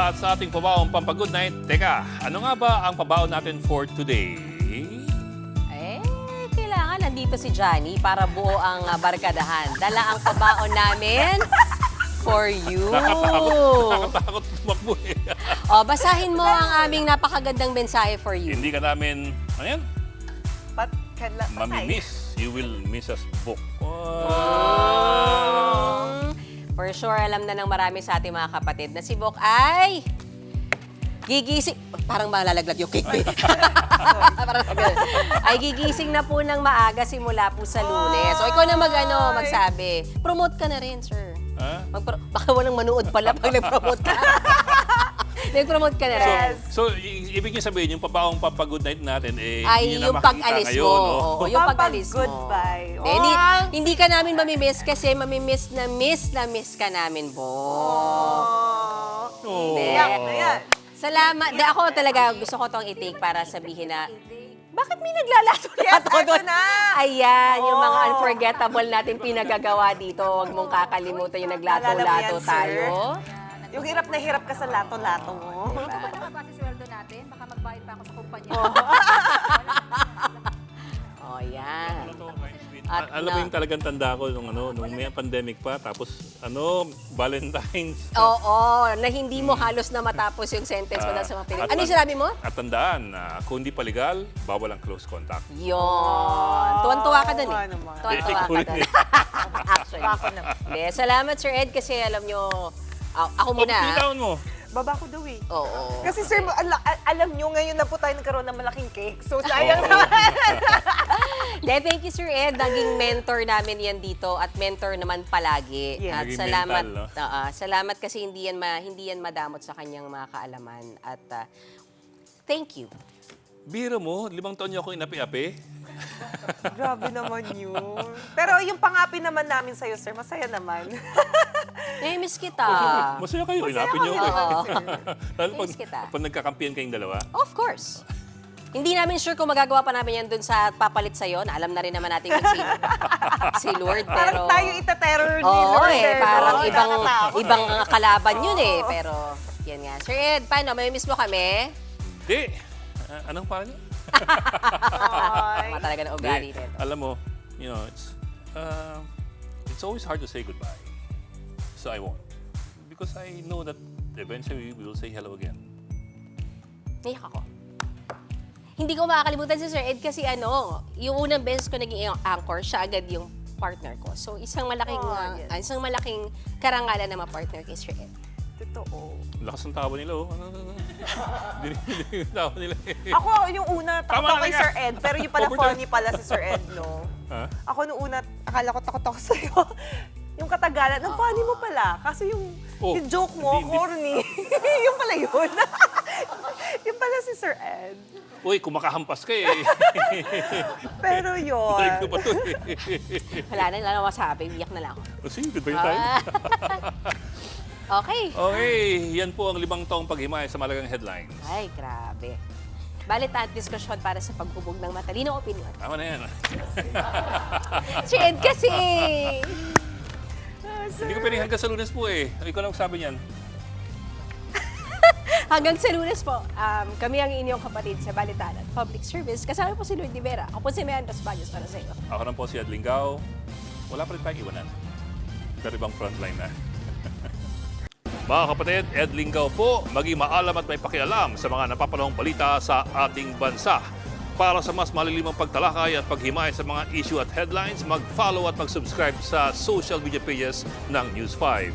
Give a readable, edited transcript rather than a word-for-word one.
At sa ating pabaong pampag-good night, teka, ano nga ba ang pabaon natin for today? Kailangan nandito si Johnny para buo ang barkadahan. Dala ang pabaon namin for you. Nakakatakot tumakbo eh. O, basahin mo ang aming napakagandang mensahe for you. Hindi ka namin, ano yan? Patay. Mamimiss. You will miss us book. For sure, alam na ng marami sa ating mga kapatid na si Bok ay gigising. Parang malalaglag yung cake, eh. Parang ganun. Ay gigising na po ng maaga simula po sa Lunes. So, ikaw na magsabi. Promote ka na rin, sir. Ha? Baka walang manood pala pag nag-promote ka. Nag-promote ka na rin. So, ibig niyo sabihin, yung pabaong pampag-good night natin, Ay, hindi na yung makikita pag-alis ngayon, mo. no? Oo, yung pag-alis mo. Goodbye. Hindi ka namin mamimiss kasi mamimiss na miss ka namin, Bo. Oh. Iyak na yan. Salamat. Ako talaga gusto ko tong i-take para sabihin na, bakit may naglalato-lato Yes, eto doon? na. Ayan, yung mga unforgettable natin pinagagawa dito. Huwag mong kakalimutan yung naglato-lato Naalala mo yan, sir? tayo. Yung hirap na hirap ka sa lato-lato mo. Kung nakabase sweldo natin, baka magbayad pa ako sa kumpanya. Oh, yan. At Alam mo yung talagang tanda ko nung may pandemic pa, tapos Valentine's. Oo, na hindi mo halos na matapos yung sentence mo dahil sa mga pinag... Ano yung sinabi mo? At tandaan, kung hindi pa legal, bawal ang close contact. Yun. Tuwan-tuwa ka dun eh. Oo naman. Tuwan-tuwa ka dun. Actually. Ako naman. Hindi, salamat Sir Ed kasi alam nyo, ako muna. Pinitawan mo. Baba ko daw eh. Oo. Kasi sir, alam nyo, ngayon na po tayo nagkaroon ng malaking cake. So, sayang Oo. naman. De, thank you Sir Ed. Naging mentor namin yan dito at mentor naman palagi. Yes. At Naging salamat. mental, no? Salamat kasi hindi yan madamot sa kanyang mga kaalaman. At thank you. Biro mo, 5 taon niyo ako inapi-api. Grabe naman yun. Pero yung pangapi naman namin sa'yo, sir, masaya naman. Miss kita. Masaya kayo, Masaya inapin niyo kami ako. naman, sir. Lalo Miss kita. pag nagkakampiyan kayong dalawa. Of course. Hindi namin sure kung magagawa pa namin yan dun sa papalit sa'yo. Na alam na rin naman natin kung sino. Si Lord, pero... Parang tayo ita-terror ni Oo, Lord. parang no? Nakakatakot. ibang kalaban yun eh. Pero, yan nga. Sir Ed, paano? May miss mo kami? Hindi. Anong pangalan niyo? Ay. Tama talaga ng ugali Hindi. nito. Alam mo, it's always hard to say goodbye. So I won't. Because I know that eventually we will say hello again. Naiyak ako. Hindi ko makakalimutan si Sir Ed kasi yung unang beses ko naging anchor, siya agad yung partner ko. So isang malaking yes. karangalan na ma-partner kay Sir Ed. Totoo. Lakas ng tawa nila, oh. Dinig yung tawa nila. Ako, yung una, takot Tama ako na kay ka. Sir Ed. Pero yung pala Overtime. funny pala si Sir Ed, no? Ha? Ako nung una, akala ko takot ako sa'yo. Yung katagalan, ang funny mo pala. Kaso yung joke mo, hindi. corny. Yung pala yun. Yung pala si Sir Ed. Uy, kumakahampas ka eh. Pero yun. Dinig ko pa to eh. Wala na masabi, iyak na lang ako. O sige, goodbye tayo. Okay. Okay, yan po ang 5 taong paghimay sa Malagang Headlines. Ay, grabe. Balita at diskusyon para sa paghubog ng matalinong opinion. Tama na yan. Si Ed kasi! Hindi ko pwedeng hanggang sa Lunes po eh. Ikaw na magsabi niyan. Hanggang sa Lunes po, kami ang inyong kapatid sa Balitaan at Public Service. Kasama po si Lloyd Rivera. Ako po si Mayan Rasbaños para sa iyo. Ako na po si Ed Lingao. Wala pa rin tayong iwanan. Pero ibang frontline na. Mga kapatid, Ed Lingao po, maging maalam at may pakialam sa mga napapanahong balita sa ating bansa. Para sa mas malilimang pagtalakay at paghimay sa mga issue at headlines, mag-follow at mag-subscribe sa social media pages ng News 5.